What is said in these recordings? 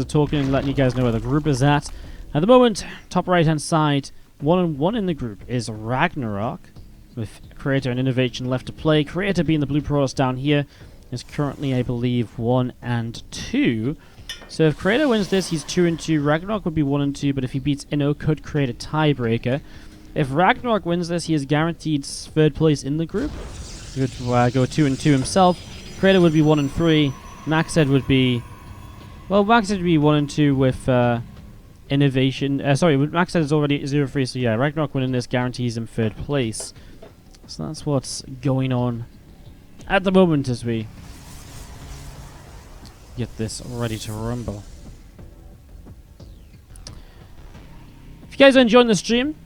talking and letting you guys know where the group is at. At the moment, top right hand side, 1-1 in the group is Ragnarok, with Creator and Innovation left to play. Creator being the blue Protoss down here is currently, I believe, 1-2. So if Creator wins this, he's 2-2. Ragnarok would be 1-2, but if he beats Inno, could create a tiebreaker. If Ragnarok wins this, he is guaranteed third place in the group. He would go 2-2 himself. Creator would be 1-3. Maxed would be... Well, Maxed would be 1-2 with Innovation. Sorry, Maxed is already 0-3, so yeah, Ragnarok winning this guarantees him third place. So that's what's going on at the moment as we get this ready to rumble. If you guys are enjoying the stream,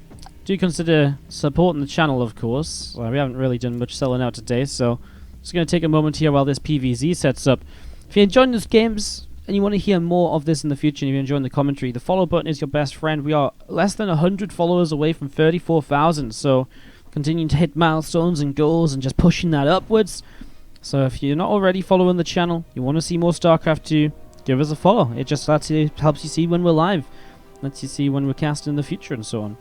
do consider supporting the channel, of course. We haven't really done much selling out today, so I'm just going to take a moment here while this PVZ sets up. If you're enjoying these games and you want to hear more of this in the future, and if you're enjoying the commentary, the follow button is your best friend. We are less than 100 followers away from 34,000, so continuing to hit milestones and goals and just pushing that upwards. So if you're not already following the channel, you want to see more StarCraft 2, give us a follow. It just helps you see when we're live, lets you see when we're casting in the future and so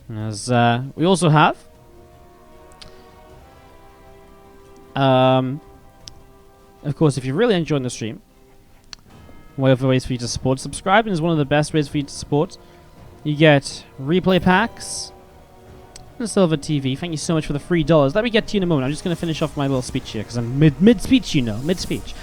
on. As we also have of course, if you're really enjoying the stream, one of the ways for you to support, subscribing is one of the best ways for you to support. You get replay packs and ZvP. Thank you so much for the $3. Let me get to you in a moment. I'm just going to finish off my little speech here because I'm mid-speech, you know, mid-speech.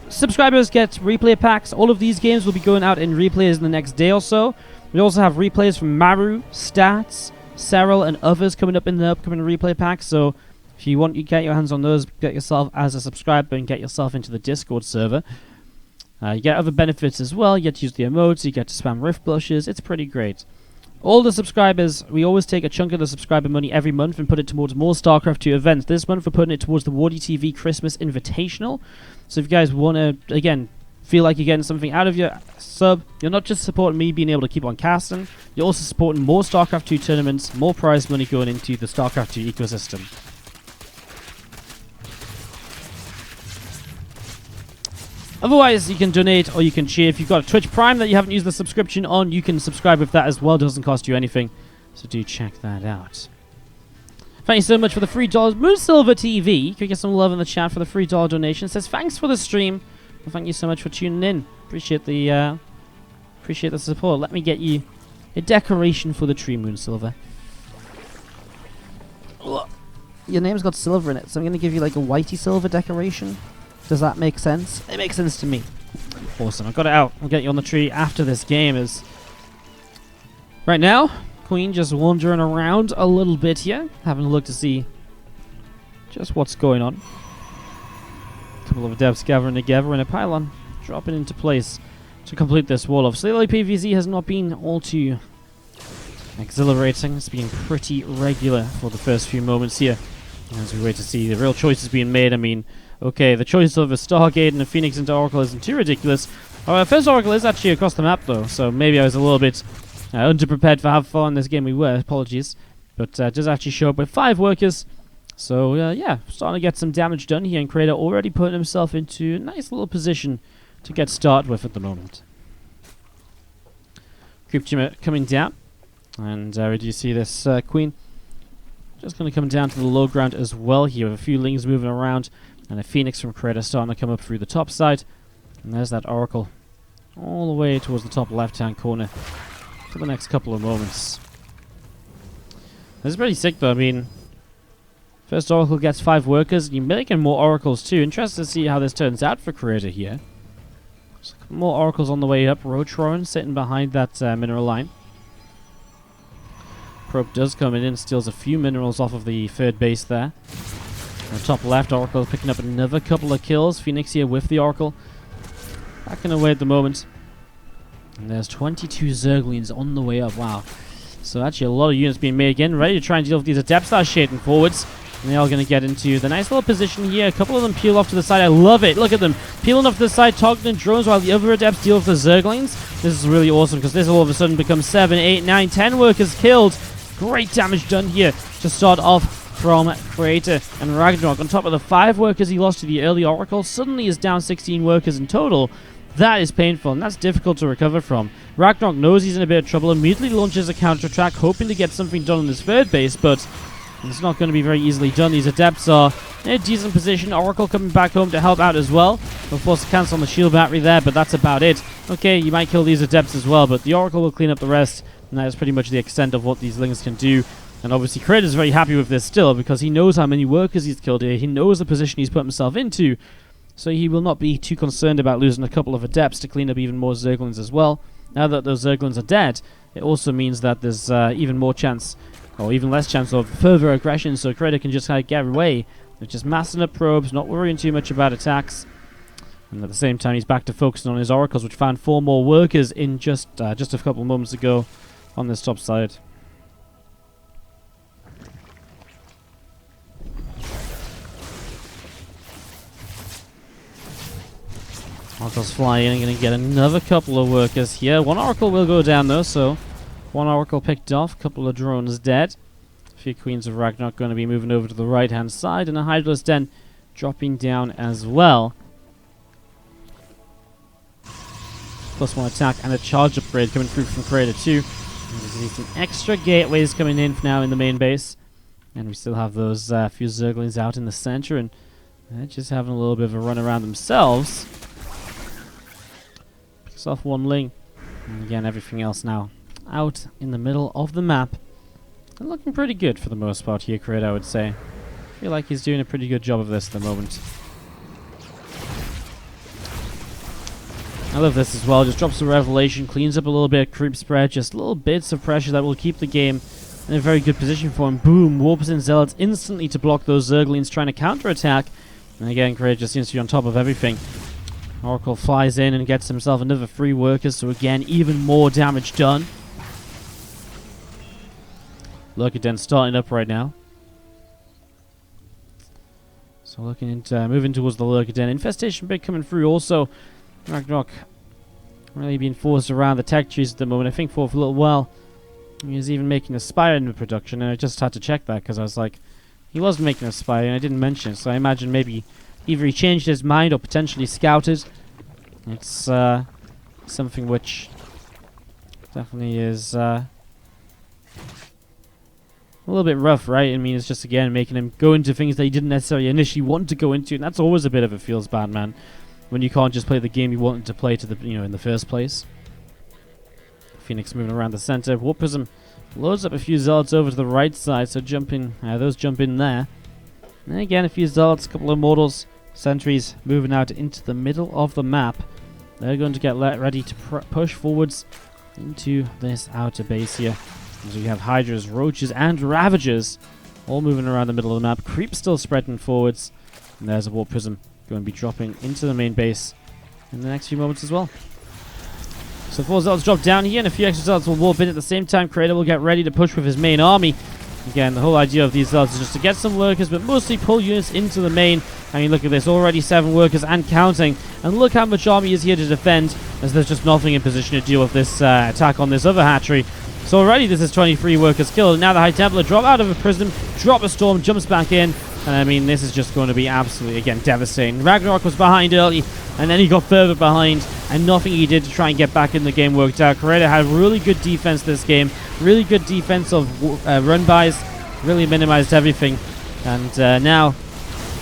Subscribers get replay packs. All of these games will be going out in replays in the next day or so. We also have replays from Maru, Stats, Serral, and others coming up in the upcoming replay packs. So if you want to get your hands on those, get yourself as a subscriber and get yourself into the Discord server. You get other benefits as well. You get to use the emotes, you get to spam rift blushes. It's pretty great. All the subscribers, we always take a chunk of the subscriber money every month and put it towards more StarCraft 2 events. This month we're putting it towards the WardiTV Christmas Invitational. So if you guys want to, again, feel like you're getting something out of your sub, you're not just supporting me being able to keep on casting, you're also supporting more StarCraft 2 tournaments, more prize money going into the StarCraft 2 ecosystem. Otherwise, you can donate or you can cheer. If you've got a Twitch Prime that you haven't used the subscription on, you can subscribe with that as well. It doesn't cost you anything, so do check that out. Thank you so much for the $3. ZvP, can we get some love in the chat for the $3 donation? It says, thanks for the stream. Well, thank you so much for tuning in. Appreciate the support. Let me get you a decoration for the tree, Moonsilver. Your name's got silver in it, so I'm going to give you like a whitey silver decoration. Does that make sense? It makes sense to me. Awesome, I've got it out. I'll get you on the tree after this game is... Right now, Queen just wandering around a little bit here, having a look to see just what's going on. A couple of adepts gathering together in a pylon, dropping into place to complete this wall off. So the PVZ has not been all too exhilarating. It's been pretty regular for the first few moments here, as we wait to see the real choices being made. I mean, okay, the choice of a Stargate and a Phoenix into Oracle isn't too ridiculous. Our first Oracle is actually across the map, though, so maybe I was a little bit underprepared for how far in this game we were. Apologies. But does actually show up with 5 workers. So, yeah, starting to get some damage done here, and Creator already putting himself into a nice little position to get started with at the moment. Creep Jimmer coming down, and we do see this Queen just going to come down to the low ground as well here, with a few lings moving around. And a Phoenix from Creator starting to come up through the top side. And there's that Oracle all the way towards the top left-hand corner for the next couple of moments. This is pretty sick, though. I mean, first Oracle gets 5 workers, and you're making more Oracles too. Interested to see how this turns out for Creator here. So more Oracles on the way up. Rotron sitting behind that mineral line. Probe does come in and steals a few minerals off of the third base there. On the top left, Oracle picking up another couple of kills. Phoenix here with the Oracle. Backing away at the moment. And there's 22 Zerglings on the way up. Wow. So actually a lot of units being made again. Ready to try and deal with these Adepts that are shading forwards. And they're all going to get into the nice little position here. A couple of them peel off to the side. I love it. Look at them. Peeling off to the side, targeting drones while the other Adepts deal with the Zerglings. This is really awesome because this all of a sudden becomes 7, 8, 9, 10 workers killed. Great damage done here to start off from Creator. And Ragnarok, on top of the 5 workers he lost to the early Oracle, suddenly is down 16 workers in total. That is painful, and that's difficult to recover from. Ragnarok knows he's in a bit of trouble, immediately launches a counterattack, hoping to get something done on his third base, but it's not going to be very easily done. These Adepts are in a decent position. Oracle coming back home to help out as well. They'll force a cancel on the shield battery there, but that's about it. Okay, you might kill these Adepts as well, but the Oracle will clean up the rest, and that is pretty much the extent of what these Lings can do. And obviously, Creator's very happy with this still, because he knows how many workers he's killed here. He knows the position he's put himself into, so he will not be too concerned about losing a couple of Adepts to clean up even more Zerglings as well. Now that those Zerglings are dead, it also means that there's even more chance, or even less chance of further aggression, so Creator can just kind of get away with just massing up probes, not worrying too much about attacks. And at the same time, he's back to focusing on his Oracles, which found 4 more workers in just a couple of moments ago on this top side. Oracles fly in and going to get another couple of workers here. 1 Oracle will go down though, so 1 Oracle picked off, a couple of drones dead. A few Queens of Ragnarok going to be moving over to the right hand side, and a Hydralisk Den dropping down as well. +1 attack and a charge upgrade coming through from Creator 2. There's some extra gateways coming in now in the main base. And we still have those few Zerglings out in the center, and they're just having a little bit of a run around themselves. Picks off 1 Ling. And again, everything else now out in the middle of the map. And looking pretty good for the most part here, Creator, I would say. I feel like he's doing a pretty good job of this at the moment. I love this as well. Just drops a Revelation, cleans up a little bit of creep spread, just little bits of pressure that will keep the game in a very good position for him. Boom! Warps in Zealots instantly to block those Zerglings trying to counterattack. And again, Creator just seems to be on top of everything. Oracle flies in and gets himself another 3 workers, so again, even more damage done. Lurker Den starting up right now. So looking into moving towards the Lurker Den. Infestation big coming through also. Ragnarok really being forced around the tech trees at the moment. I think for a little while he was even making a Spire in the production, and I just had to check that because I was like, he was making a Spire and I didn't mention it, so I imagine maybe either he changed his mind or potentially scouted. It's something which definitely is a little bit rough, right? I mean, it's just again making him go into things that he didn't necessarily initially want to go into, and that's always a bit of a feels bad, man, when you can't just play the game you wanted to play to the in the first place. Phoenix moving around the center. Warp Prism loads up a few Zealots over to the right side, so those jump in there. And again, a few Zealots, a couple of Mortals, sentries moving out into the middle of the map. They're going to get ready to push forwards into this outer base here. So you have Hydras, Roaches, and Ravagers all moving around the middle of the map. Creep still spreading forwards. And there's a Warp Prism going to be dropping into the main base in the next few moments as well. So 4 Zealots drop down here, and a few extra Zealots will warp in at the same time. Creator will get ready to push with his main army. Again, the whole idea of these Zealots is just to get some workers, but mostly pull units into the main. I mean, look at this, already 7 workers and counting. And look how much army is here to defend, as there's just nothing in position to deal with this attack on this other hatchery. So already this is 23 workers killed, and now the High Templar drop out of a prism, drop a storm, jumps back in. And I mean, this is just going to be absolutely, again, devastating. Ragnarok was behind early, and then he got further behind, and nothing he did to try and get back in the game worked out. Creator had really good defense this game, really good defense of run-bys, really minimized everything. And now,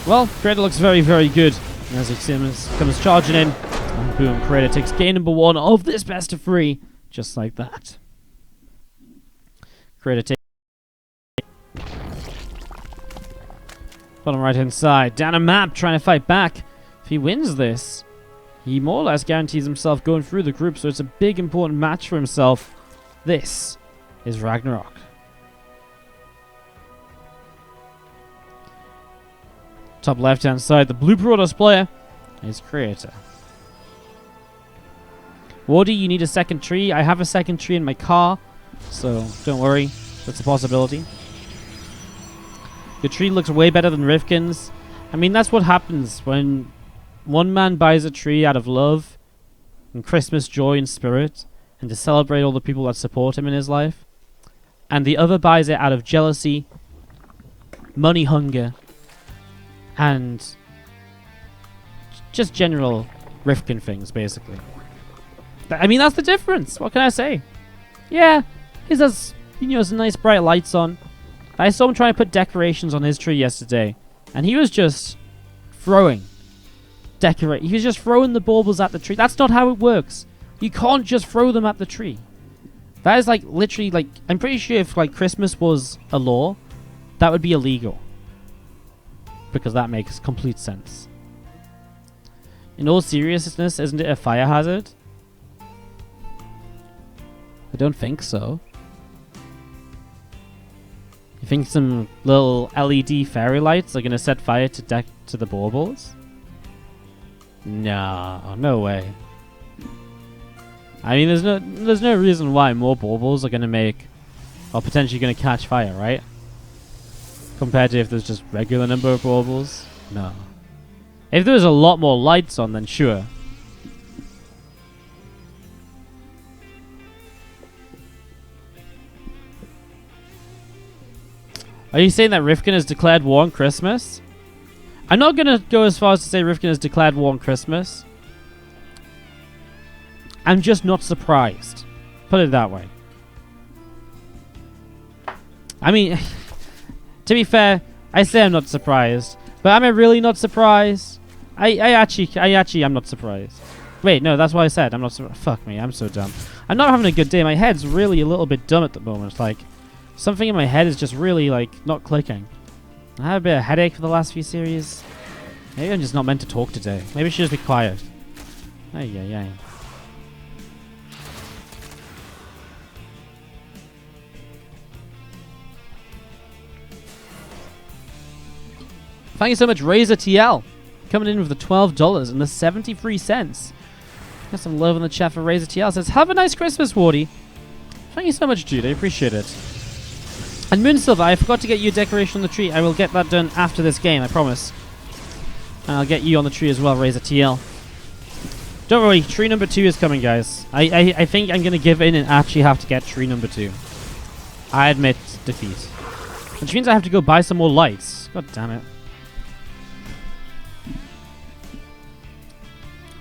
well, Creator looks very, very good as he comes charging in. And boom, Creator takes game number 1 of this best of 3, just like that. Creator takes bottom right hand side, down a map, trying to fight back. If he wins this, he more or less guarantees himself going through the group, so it's a big important match for himself. This is Ragnarok. Top left hand side, the blue Protoss player is Creator. Wardy, you need a second tree. I have a second tree in my car, so don't worry, that's a possibility. Your tree looks way better than Rifkin's. I mean, that's what happens when one man buys a tree out of love and Christmas joy and spirit and to celebrate all the people that support him in his life, and the other buys it out of jealousy money hunger, and just general Rifkin things, basically. I mean, that's the difference. What can I say? Yeah, his has, you know, some nice bright lights on. I saw him trying to put decorations on his tree yesterday, and he was just throwing he was just throwing the baubles at the tree. That's not how it works. You can't just throw them at the tree. That is like literally like, I'm pretty sure if like Christmas was a law, that would be illegal, because that makes complete sense. In all seriousness, isn't it a fire hazard? I don't think so. You think some little LED fairy lights are gonna set fire to the baubles? No, no way. I mean, there's no reason why more baubles are gonna make, or potentially gonna catch fire, right? Compared to if there's just regular number of baubles. No. If there was a lot more lights on, then sure. Are you saying that Rifkin has declared war on Christmas? I'm not going to go as far as to say Rifkin has declared war on Christmas. I'm just not surprised. Put it that way. I mean, to be fair, I say I'm not surprised. But am I really not surprised? I actually am not surprised. Wait, no, that's what I said. I'm not surprised. Fuck me, I'm so dumb. I'm not having a good day. My head's really a little bit dumb at the moment. Like, something in my head is just really, like, not clicking. I have a bit of a headache for the last few series. Maybe I'm just not meant to talk today. Maybe I should just be quiet. Ay. Thank you so much, Razor TL. Coming in with the $12 and the 73 cents. Got some love in the chat for Razor TL. Says, have a nice Christmas, Wardy. Thank you so much, dude. I appreciate it. And Moonsilver, I forgot to get you a decoration on the tree. I will get that done after this game, I promise. And I'll get you on the tree as well, Razor TL. Don't worry, tree number 2 is coming, guys. I think I'm going to give in and actually have to get tree number 2. I admit defeat. Which means I have to go buy some more lights. God damn it.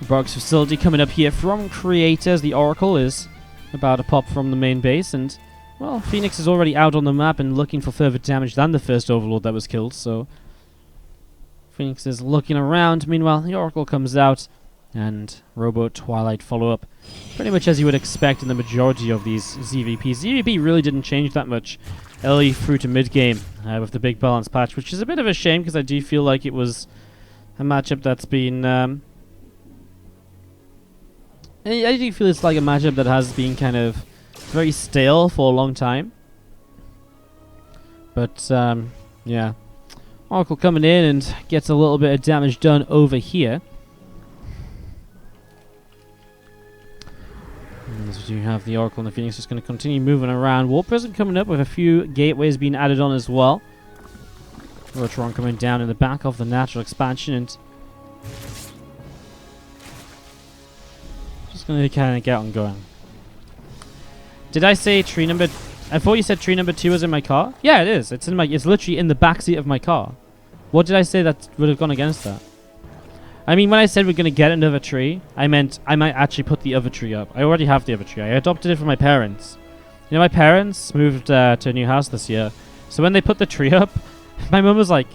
Brock's facility coming up here from creators. The Oracle is about to pop from the main base, and well, Phoenix is already out on the map and looking for further damage than the first Overlord that was killed, so Phoenix is looking around. Meanwhile, the Oracle comes out, and Robo Twilight follow up, pretty much as you would expect in the majority of these ZvPs. ZvP really didn't change that much early through to mid-game with the big balance patch, which is a bit of a shame, because I do feel like it was a matchup that's been... I do feel it's like a matchup that has been kind of very stale for a long time. But, yeah. Oracle coming in and gets a little bit of damage done over here. As we do have the Oracle and the Phoenix just going to continue moving around. Warp Prism coming up with a few gateways being added on as well. Rotron coming down in the back of the natural expansion, and just going to kind of get on going. Did I say tree number... I thought you said tree number 2 was in my car? Yeah, it is. It's in my... It's literally in the backseat of my car. What did I say that would have gone against that? I mean, when I said we're going to get another tree, I meant I might actually put the other tree up. I already have the other tree. I adopted it from my parents. You know, my parents moved to a new house this year. So when they put the tree up, my mum was like,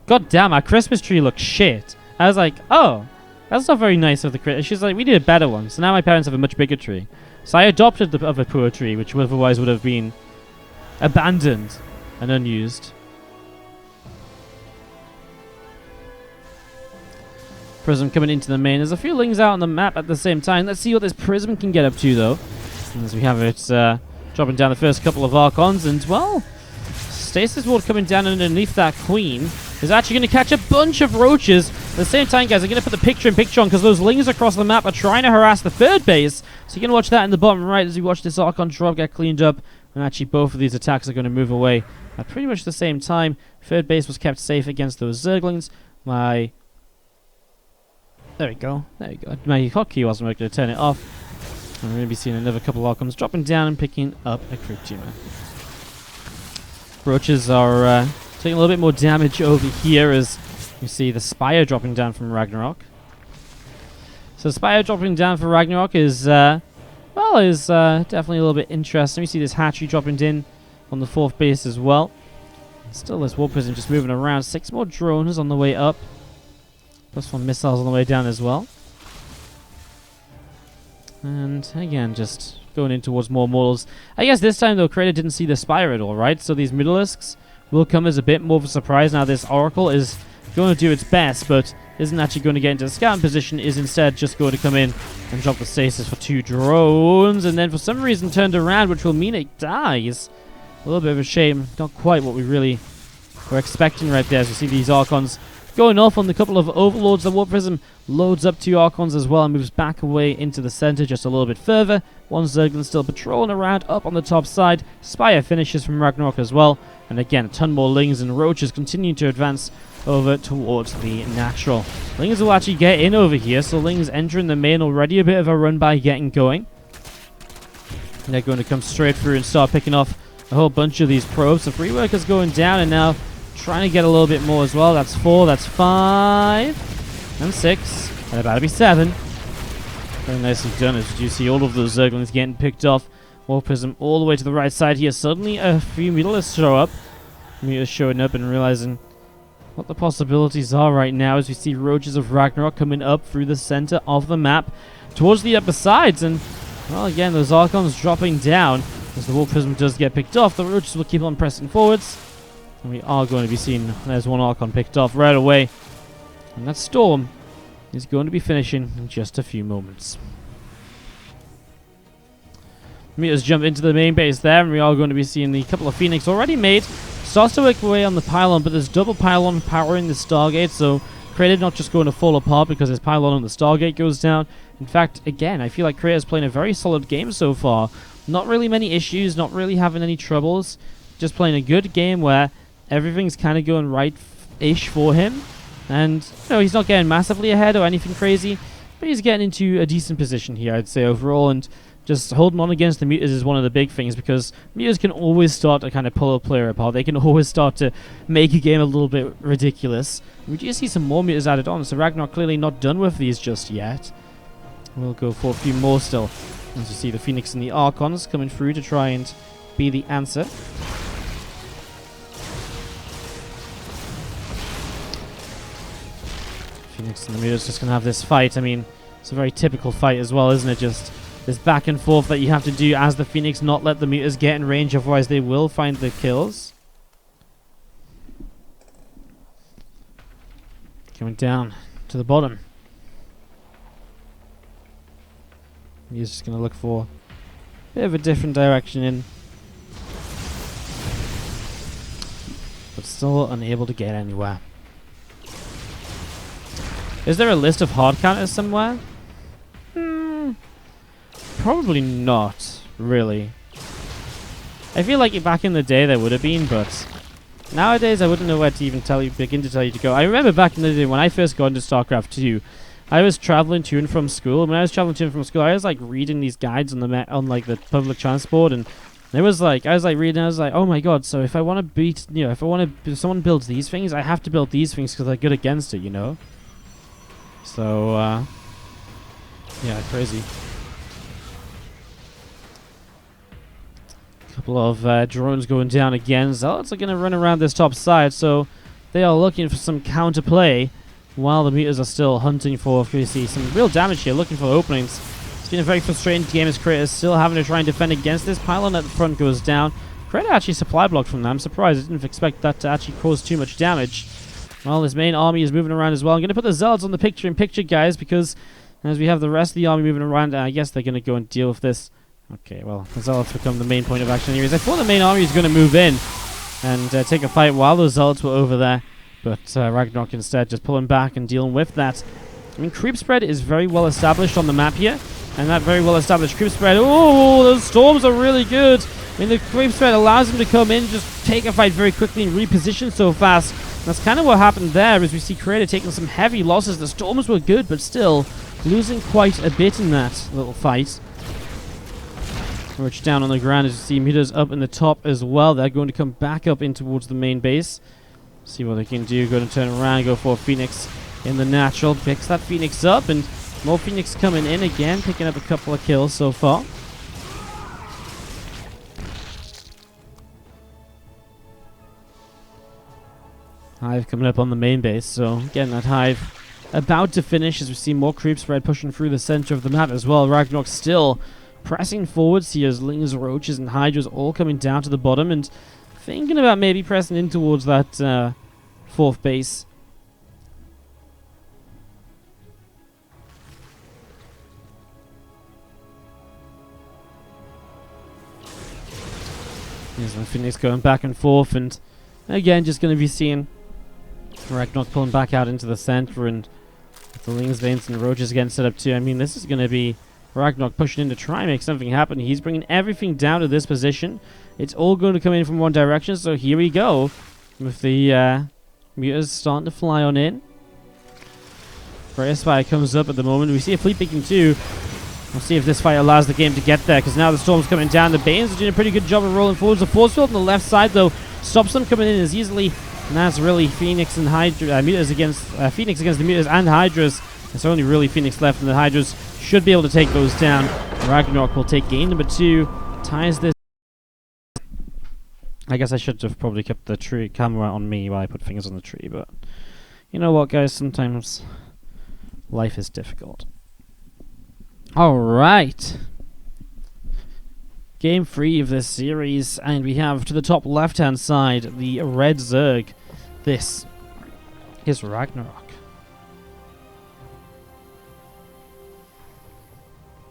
God damn, our Christmas tree looks shit. I was like, oh, that's not very nice of the Christmas. She's like, we need a better one. So now my parents have a much bigger tree. So I adopted the other poor tree, which otherwise would have been abandoned and unused. Prism coming into the main. There's a few lings out on the map at the same time. Let's see what this Prism can get up to, though. As we have it dropping down the first couple of Archons. And, well, Stasis Ward coming down underneath that Queen is actually going to catch a bunch of roaches. At the same time, guys, I'm going to put the picture-in-picture on because those lings across the map are trying to harass the third base. So you can watch that in the bottom right as we watch this Archon drop get cleaned up. And actually, both of these attacks are going to move away at pretty much the same time. Third base was kept safe against those Zerglings. There we go. There we go. My hotkey wasn't working to turn it off. And we're going to be seeing another couple of Archons dropping down and picking up a Crypt Tumor. Roaches are taking a little bit more damage over here as you see the Spire dropping down from Ragnarok. So Spire dropping down for Ragnarok is, definitely a little bit interesting. We see this hatchery dropping in on the 4th base as well. Still this War Prism just moving around. 6 more drones on the way up. Plus 1 missiles on the way down as well. And again, just going in towards more mortals. I guess this time though, Creator didn't see the Spire at all, right? So these Mutalisks will come as a bit more of a surprise. Now this Oracle is going to do its best, but isn't actually going to get into the scouting position, is instead just going to come in and drop the stasis for 2 drones, and then for some reason turned around, which will mean it dies. A little bit of a shame. Not quite what we really were expecting right there. As you see these Archons going off on the couple of Overlords. The War Prism loads up 2 Archons as well and moves back away into the center just a little bit further. 1 Zerglin still patrolling around up on the top side. Spire finishes from Ragnarok as well. And again, a ton more Lings and Roaches continue to advance over towards the natural. Lings will actually get in over here, so Lings entering the main already. A bit of a run by getting going. And they're going to come straight through and start picking off a whole bunch of these probes. The free workers going down and now trying to get a little bit more as well. That's 4, that's 5, and 6, and about to be 7. Very nicely done as you see all of those Zerglings getting picked off. War Prism all the way to the right side here. Suddenly a few Mutalisks show up. Mutalisks showing up and realizing what the possibilities are right now as we see Roaches of Ragnarok coming up through the center of the map towards the upper sides. And, well, again, those Archons dropping down. As the War Prism does get picked off, the Roaches will keep on pressing forwards. And we are going to be seeing, there's 1 Archon picked off right away. And that Storm is going to be finishing in just a few moments. Meters jump into the main base there, and we are going to be seeing the couple of Phoenix already made. Starts to work away on the pylon, but there's double pylon powering the Stargate, so Creator not just going to fall apart because his pylon on the Stargate goes down. In fact, again, I feel like Creator's playing a very solid game so far. Not really many issues, not really having any troubles. Just playing a good game where everything's kind of going right-ish for him. And, you know, he's not getting massively ahead or anything crazy, but he's getting into a decent position here, I'd say, overall. And just holding on against the Mutas is one of the big things, because Mutas can always start to kind of pull a player apart. They can always start to make a game a little bit ridiculous. We do see some more Mutas added on, so Ragnarok clearly not done with these just yet. We'll go for a few more still. As you see the Phoenix and the Archons coming through to try and be the answer. Phoenix and the Mutas just going to have this fight. I mean, it's a very typical fight as well, isn't it? Just this back and forth that you have to do as the Phoenix, not let the Mutas get in range, otherwise they will find the kills. Coming down to the bottom. He's just going to look for a bit of a different direction in. But still unable to get anywhere. Is there a list of hard counters somewhere? Probably not, really. I feel like back in the day there would have been, but nowadays I wouldn't know where to even begin to tell you to go. I remember back in the day when I first got into StarCraft 2, I was traveling to and from school. And when I was traveling to and from school, I was like reading these guides on the public transport, and it was like I was like, oh my god! So if I want to beat, if someone builds these things, I have to build these things because they're good against it, you know. So yeah, crazy. Couple of drones going down again. Zealots are going to run around this top side, so they are looking for some counterplay. While the Mutas are still hunting for, you see some real damage here, looking for openings. It's been a very frustrating game as Creator is still having to try and defend against this. Pylon at the front goes down. Creator actually supply blocked from that. I'm surprised. I didn't expect that to actually cause too much damage. Well, his main army is moving around as well. I'm going to put the Zealots on the picture-in-picture, guys, because as we have the rest of the army moving around, I guess they're going to go and deal with this. Okay, well, the Zealots become the main point of action anyways. I thought the main army was going to move in and take a fight while those Zealots were over there. But Ragnarok instead just pulling back and dealing with that. I mean, creep spread is very well established on the map here. And that very well established creep spread, oh, those storms are really good. I mean, the creep spread allows them to come in, just take a fight very quickly and reposition so fast. And that's kind of what happened there, as we see Creator taking some heavy losses. The storms were good, but still losing quite a bit in that little fight. Roach down on the ground as you see Mutas up in the top as well. They're going to come back up in towards the main base. See what they can do. Going to turn around, go for a Phoenix in the natural. Picks that Phoenix up, and more Phoenix coming in again, picking up a couple of kills so far. Hive coming up on the main base, so again that Hive about to finish as we see more creep spread pushing through the center of the map as well. Ragnarok still pressing forwards here as Lings, Roaches, and Hydras all coming down to the bottom and thinking about maybe pressing in towards that fourth base. Here's the Phoenix going back and forth, and again just going to be seeing Ragnarok pulling back out into the center, and with the Lings, Veins, and Roaches again set up too. I mean, this is going to be Ragnarok pushing in to try and make something happen. He's bringing everything down to this position. It's all going to come in from one direction, so here we go. With the Mutas starting to fly on in. Prayer Spire comes up at the moment. We see a fleet picking too. We'll see if this fight allows the game to get there, because now the storm's coming down. The Banes are doing a pretty good job of rolling forwards. The force field on the left side, though, stops them coming in as easily. And that's really Phoenix and Hydra, Mutas against Phoenix against the Mutas and Hydras. There's only really Phoenix left, and the Hydras should be able to take those down. Ragnarok will take game number 2. Ties this. I guess I should have probably kept the tree camera on me while I put fingers on the tree, but you know what, guys? Sometimes life is difficult. Alright. Game 3 of this series, and we have to the top left-hand side the red Zerg. This is Ragnarok.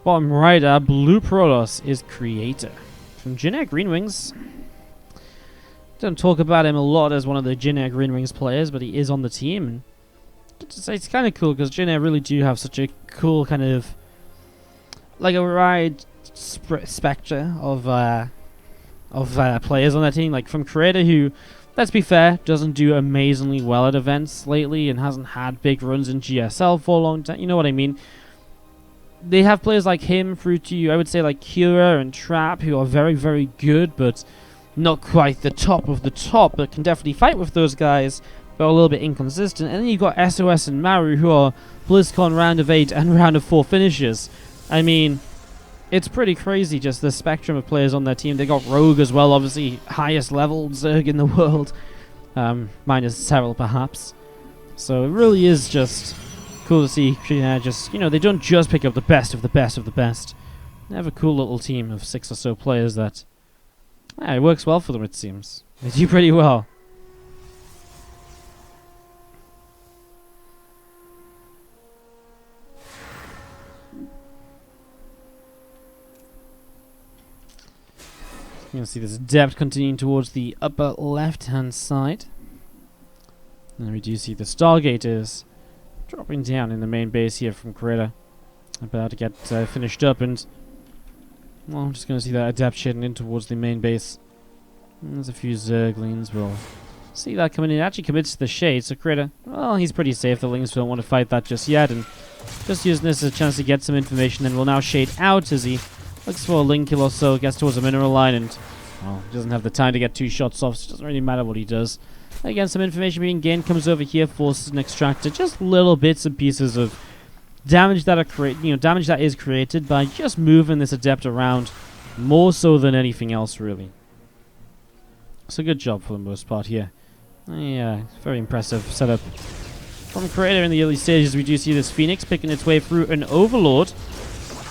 Bottom right, our blue Protoss is Creator from Jin Green Wings. Don't talk about him a lot as one of the Jin Green Wings players, but he is on the team. And it's kind of cool because Jin really do have such a cool kind of like a wide spectre of players on that team. Like from Creator, who, let's be fair, doesn't do amazingly well at events lately and hasn't had big runs in GSL for a long time. You know what I mean? They have players like him through to, I would say, like Kira and Trap, who are very, very good, but not quite the top of the top, but can definitely fight with those guys, but a little bit inconsistent. And then you've got SOS and Maru, who are BlizzCon round of 8 and round of 4 finishers. I mean, it's pretty crazy, just the spectrum of players on their team. They got Rogue as well, obviously highest level Zerg in the world, minus Serral perhaps. So it really is just cool to see. Just, you know, they don't just pick up the best of the best of the best. They have a cool little team of 6 or so players that, it works well for them, it seems. They do pretty well. You can see this depth continuing towards the upper left-hand side. And we do see the Stargaters dropping down in the main base here from Creator. About to get finished up, and well, I'm just going to see that Adept shading in towards the main base. And there's a few Zerglings. We'll see that coming in. It actually commits to the shade, so Creator, well, he's pretty safe. The Lings don't want to fight that just yet, and just using this as a chance to get some information. Then we'll now shade out as he looks for a link kill or so, gets towards the mineral line, and well, he doesn't have the time to get 2 shots off, so it doesn't really matter what he does. Again, some information being gained, comes over here, forces an extractor, just little bits and pieces of damage that are damage that is created by just moving this Adept around, more so than anything else, really. So good job for the most part here. Yeah, very impressive setup from Creator in the early stages. We do see this Phoenix picking its way through an Overlord.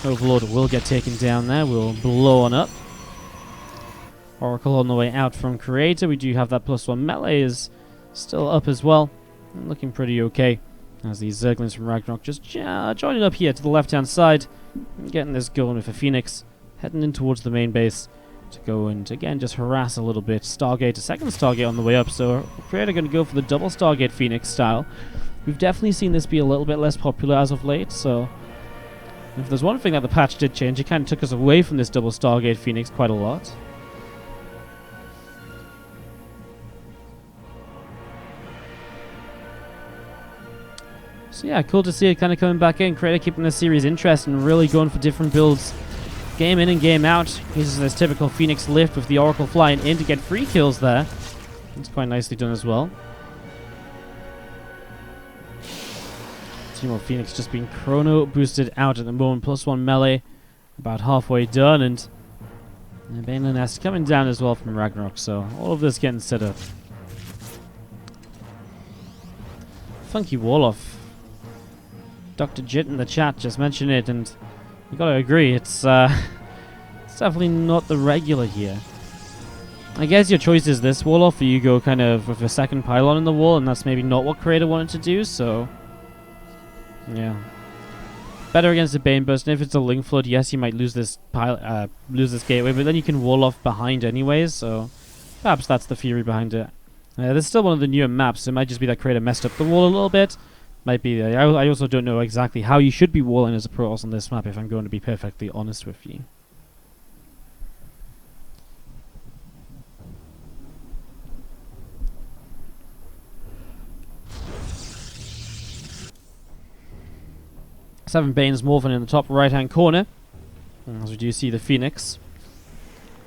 Overlord will get taken down there, will blow on up. Oracle on the way out from Creator. We do have that +1 melee is still up as well. Looking pretty okay. As these Zerglings from Ragnarok just joining up here to the left-hand side. Getting this going with a Phoenix. Heading in towards the main base to go and, again, just harass a little bit. Stargate, a second Stargate on the way up. So Creator going to go for the double Stargate Phoenix style. We've definitely seen this be a little bit less popular as of late, so if there's one thing that the patch did change, it kind of took us away from this double Stargate Phoenix quite a lot. So yeah, cool to see it kind of coming back in. Creator keeping the series interesting and really going for different builds Game in and game out. Uses this typical Phoenix lift with the Oracle flying in to get free kills there. It's quite nicely done as well. Team of Phoenix just being chrono boosted out at the moment. +1 melee. About halfway done. And Baneling Nest coming down as well from Ragnarok. So all of this getting set up. Funky Warloff. Dr. Jit in the chat just mentioned it, and you gotta agree, it's definitely not the regular here. I guess your choice is this Warloff, or you go kind of with a second pylon in the wall, and that's maybe not what Creator wanted to do, so yeah. Better against the Bane Burst, and if it's a Link Flood, yes, you might lose this gateway, but then you can wall off behind anyways, so perhaps that's the theory behind it. This is still one of the newer maps, so it might just be that Creator messed up the wall a little bit. Might be. I also don't know exactly how you should be walling as a Protoss on this map, if I'm going to be perfectly honest with you. Seven Banes morphing in the top right-hand corner, as we do see the Phoenix.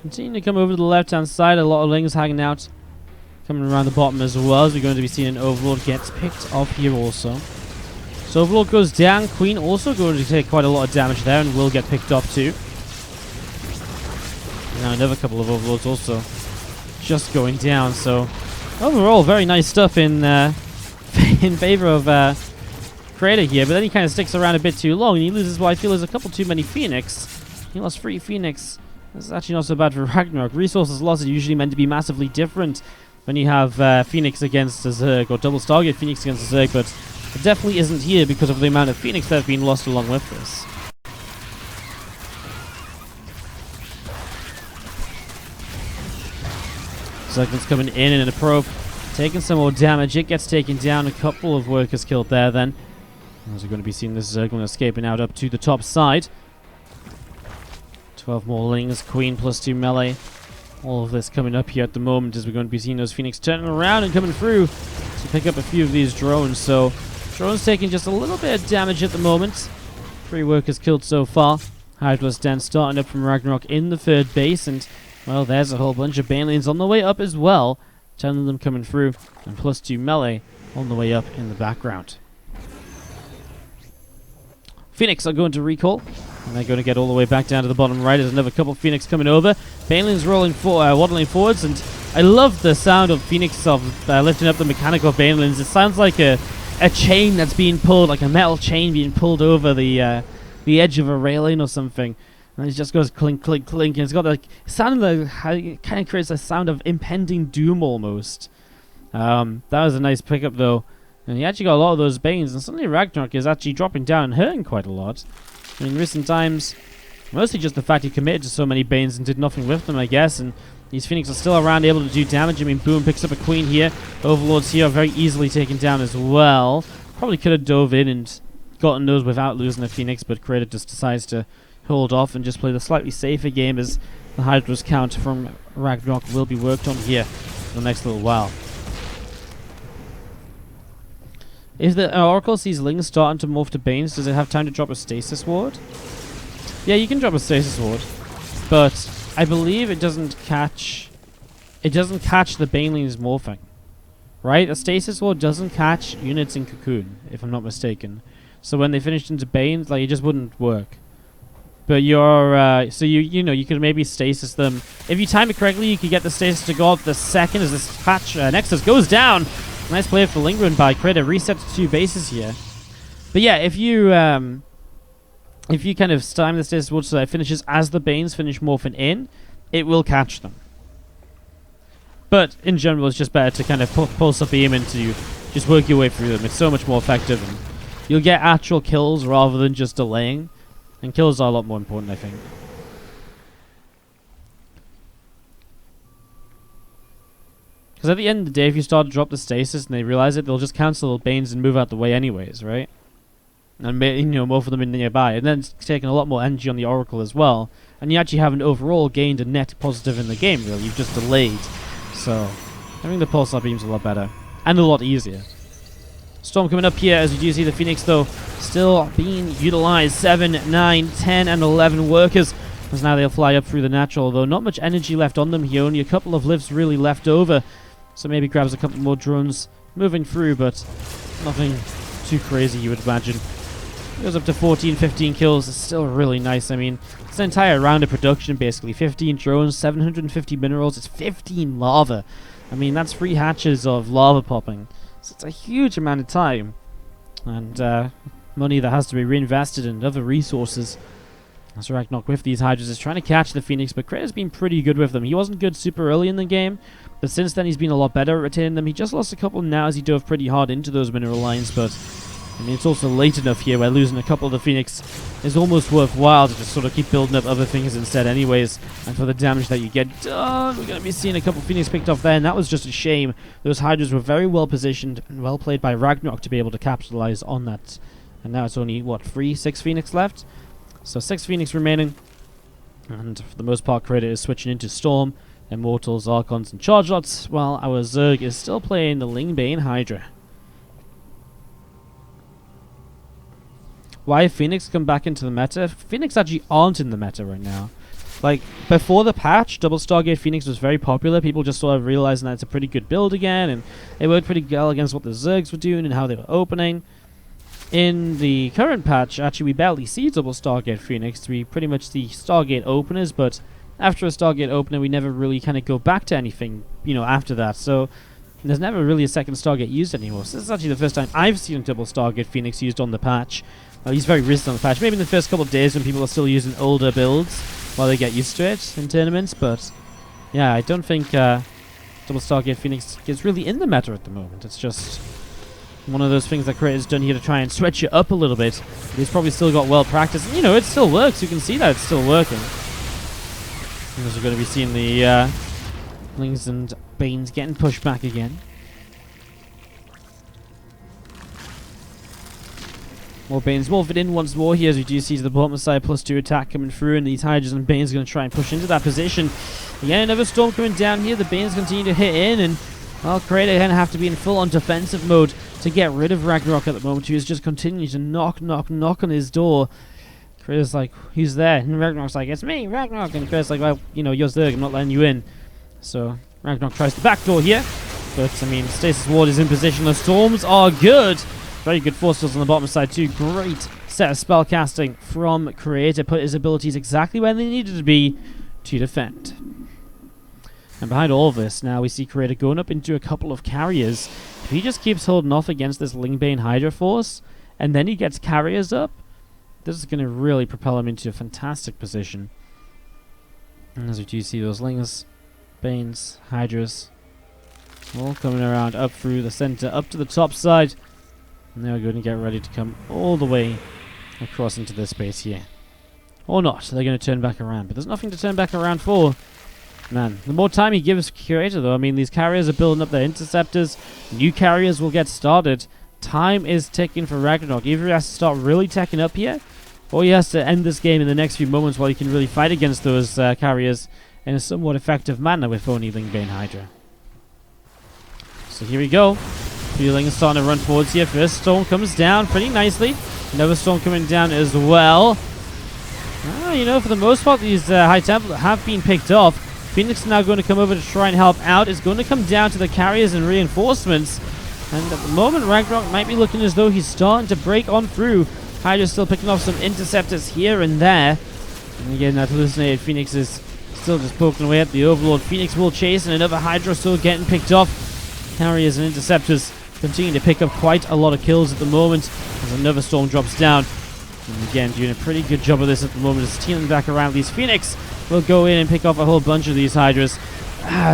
Continue to come over to the left-hand side. A lot of Lings hanging out. Coming around the bottom as well, as we're going to be seeing an Overlord gets picked off here also. So Overlord goes down. Queen also going to take quite a lot of damage there and will get picked up too. Now another couple of Overlords also just going down. So overall, very nice stuff in in favor of Creator here. But then he kind of sticks around a bit too long and he loses what I feel is a couple too many Phoenix. He lost 3 Phoenix. That's actually not so bad for Ragnarok. Resources lost are usually meant to be massively different when you have Phoenix against a Zerg or double Stargate Phoenix against a Zerg, but it definitely isn't here because of the amount of Phoenix that have been lost along with this. Zergman's coming in and a probe, taking some more damage. It gets taken down. A couple of workers killed there then. As we're going to be seeing this Zergman escaping out up to the top side. 12 more Lings, Queen +2 melee. All of this coming up here at the moment as we're going to be seeing those Phoenix turning around and coming through to pick up a few of these drones. So drones taking just a little bit of damage at the moment. 3 workers killed so far. Hydra's Den starting up from Ragnarok in the 3rd base, and well, there's a whole bunch of Banelings on the way up as well. 10 of them coming through, and +2 melee on the way up in the background. Phoenix are going to recall, and they're going to get all the way back down to the bottom right. There's another couple of Phoenix coming over. Banelings rolling waddling forwards, and I love the sound of Phoenix lifting up the mechanical Banelings. It sounds like a chain that's being pulled, like a metal chain being pulled over the edge of a railing or something. And it just goes clink, clink, clink, and it's got like sound it kind of creates a sound of impending doom almost. That was a nice pickup though. And he actually got a lot of those Banes, and suddenly Ragnarok is actually dropping down and hurting quite a lot. I mean, in recent times, mostly just the fact he committed to so many Banes and did nothing with them, I guess, and these Phoenix are still around, able to do damage. I mean, Boom picks up a Queen here. Overlords here are very easily taken down as well. Probably could have dove in and gotten those without losing a Phoenix, but Creator just decides to hold off and just play the slightly safer game as the Hydra's count from Ragnarok will be worked on here for the next little while. If the Oracle sees Lings starting to morph to Banes, does it have time to drop a Stasis Ward? Yeah, you can drop a Stasis Ward, but I believe it doesn't catch the Banelings morphing. Right? A Stasis Ward doesn't catch units in Cocoon, if I'm not mistaken. So when they finished into Banes, like, it just wouldn't work. But you're, so you know, you could maybe stasis them. If you time it correctly, you could get the stasis to go up the second as this patch Nexus goes down. Nice play for Lingren by Creator. Reset to 2 bases here. But yeah, if you kind of time the stasis ward so that it finishes as the Banes finish morphing in, it will catch them. But in general, it's just better to kind of pulse a beam and to just work your way through them. It's so much more effective, and you'll get actual kills rather than just delaying. And kills are a lot more important, I think. Because at the end of the day, if you start to drop the stasis and they realize it, they'll just cancel the Banes and move out the way anyways, right? And you know, more for them in nearby. And then it's taking a lot more energy on the Oracle as well. And you actually haven't overall gained a net positive in the game, really. You've just delayed. So, I think the pulsar beam's a lot better. And a lot easier. Storm coming up here, as you do see the Phoenix, though, still being utilized. 7, 9, 10, and 11 workers as now they'll fly up through the natural, although not much energy left on them here, only a couple of lifts really left over, so maybe grabs a couple more drones moving through, but nothing too crazy, you would imagine. Goes up to 14, 15 kills. It's still really nice. I mean, it's an entire round of production, basically. 15 drones, 750 minerals. It's 15 lava. I mean, that's 3 hatches of lava popping. So it's a huge amount of time. And money that has to be reinvested in other resources. As Ragnarok with these hydras is trying to catch the Phoenix, but Kratos has been pretty good with them. He wasn't good super early in the game, but since then he's been a lot better at retaining them. He just lost a couple now as he dove pretty hard into those mineral lines, but I mean, it's also late enough here where losing a couple of the Phoenix is almost worthwhile to just sort of keep building up other things instead anyways. And for the damage that you get done, we're going to be seeing a couple of Phoenix picked off there, and that was just a shame. Those hydras were very well positioned and well played by Ragnarok to be able to capitalize on that. And now it's only, what, 6 Phoenix left? So 6 Phoenix remaining. And for the most part, Kratos is switching into Storm, Immortals, Archons, and Charge Lots, while our Zerg is still playing the Lingbane Hydra. Why Phoenix come back into the meta? Phoenix actually aren't in the meta right now. Like, before the patch, Double Stargate Phoenix was very popular. People just sort of realizing that it's a pretty good build again, and it worked pretty well against what the Zergs were doing and how they were opening. In the current patch, actually, we barely see Double Stargate Phoenix. We pretty much see Stargate openers, but after a Stargate opener, we never really kind of go back to anything, you know, after that. So there's never really a second Stargate used anymore. So this is actually the first time I've seen Double Stargate Phoenix used on the patch. He's very recent on the patch. Maybe in the first couple of days when people are still using older builds while they get used to it in tournaments. But yeah, I don't think Double Stargate Phoenix is really in the meta at the moment. It's just one of those things that Kratos has done here to try and switch it up a little bit. But he's probably still got well practiced. And, you know, it still works. You can see that it's still working. Because we're going to be seeing the Lings and Banes getting pushed back again. More Banes wolf it in once more here as we do see to the bottom side, +2 attack coming through, and these Hydras and Banes are going to try and push into that position. Again, another storm coming down here. The Banes continue to hit in, and well, Kratos going to have to be in full-on defensive mode to get rid of Ragnarok at the moment, who is just continuing to knock on his door. Kratos like, who's there? And Ragnarok's like, it's me, Ragnarok. And Kratos like, well, you know, you're Zerg, I'm not letting you in. So Ragnarok tries the back door here, but I mean, Stasis Ward is in position. The storms are good. Very good force fields on the bottom side too. Great set of spell casting from Creator. Put his abilities exactly where they needed to be to defend. And behind all of this, now we see Creator going up into a couple of carriers. If he just keeps holding off against this Lingbane Hydra force, and then he gets carriers up, this is going to really propel him into a fantastic position. And as we do see those Lings, Banes, Hydras, all coming around up through the center, up to the top side. And they're going to get ready to come all the way across into this space here. Or not, they're going to turn back around. But there's nothing to turn back around for. Man, the more time he gives Curator, though, I mean, these carriers are building up their interceptors. New carriers will get started. Time is ticking for Ragnarok. Either he has to start really teching up here, or he has to end this game in the next few moments while he can really fight against those carriers in a somewhat effective manner with only Lingbane Hydra. So here we go. Feeling is starting to run forwards here. First storm comes down pretty nicely. Another storm coming down as well. You know, for the most part, these high temple have been picked off. Phoenix is now going to come over to try and help out. It's going to come down to the carriers and reinforcements. And at the moment, Ragnarok might be looking as though he's starting to break on through. Hydra's still picking off some interceptors here and there. And again, that hallucinated Phoenix is still just poking away at the Overlord. Phoenix will chase, and another Hydra still getting picked off. Carriers and interceptors continue to pick up quite a lot of kills at the moment as another storm drops down. And again, doing a pretty good job of this at the moment as teaming back around these Phoenix will go in and pick off a whole bunch of these Hydras.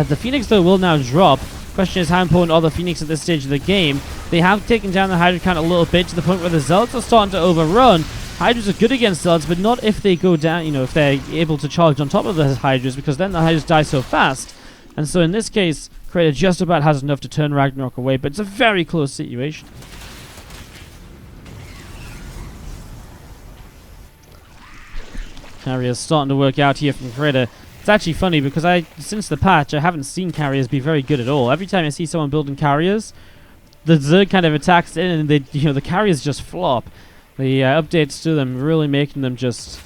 The Phoenix, though, will now drop. Question is, how important are the Phoenix at this stage of the game? They have taken down the Hydra count a little bit to the point where the Zealots are starting to overrun. Hydras are good against Zealots, but not if they go down, you know, if they're able to charge on top of the Hydras, because then the Hydras die so fast. And so in this case, Kratos just about has enough to turn Ragnarok away, but it's a very close situation. Carriers starting to work out here from Kratos. It's actually funny because since the patch, I haven't seen carriers be very good at all. Every time I see someone building carriers, the Zerg kind of attacks in, and they, you know, the carriers just flop. The updates to them really making them just,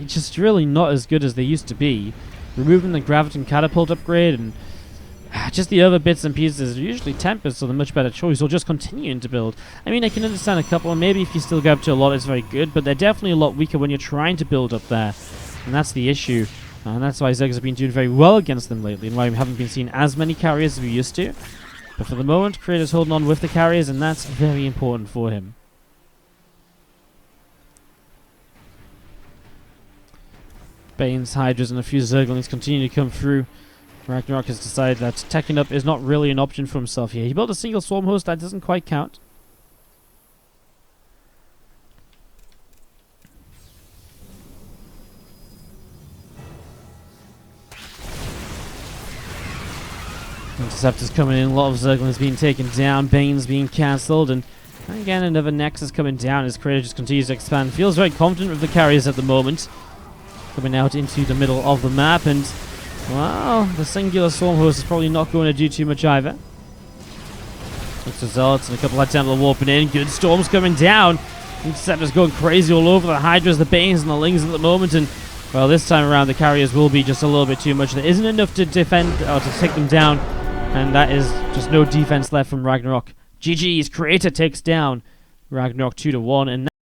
just really not as good as they used to be. Removing the Graviton Catapult upgrade and just the other bits and pieces are usually Tempests are the much better choice, or just continuing to build. I mean, I can understand a couple, and maybe if you still get up to a lot, it's very good, but they're definitely a lot weaker when you're trying to build up there. And that's the issue. And that's why Zergs have been doing very well against them lately, and why we haven't been seeing as many carriers as we used to. But for the moment, Creator's holding on with the carriers, and that's very important for him. Banes, Hydras, and a few Zerglings continue to come through. Ragnarok has decided that teching up is not really an option for himself here. He built a single Swarm Host, that doesn't quite count. Interceptors coming in, a lot of Zerglings being taken down, Banes being cancelled, and again another Nexus coming down as Creator just continues to expand. Feels very confident with the carriers at the moment. Coming out into the middle of the map, and well, the singular Swarm Host is probably not going to do too much either. Looks results and a couple of Templar warping in. Good storms coming down. Interceptors going crazy all over the Hydras, the Banes, and the Lings at the moment, and well, this time around the carriers will be just a little bit too much. There isn't enough to defend or to take them down, and that is just no defense left from Ragnarok. GG's. Creator takes down Ragnarok 2-1, and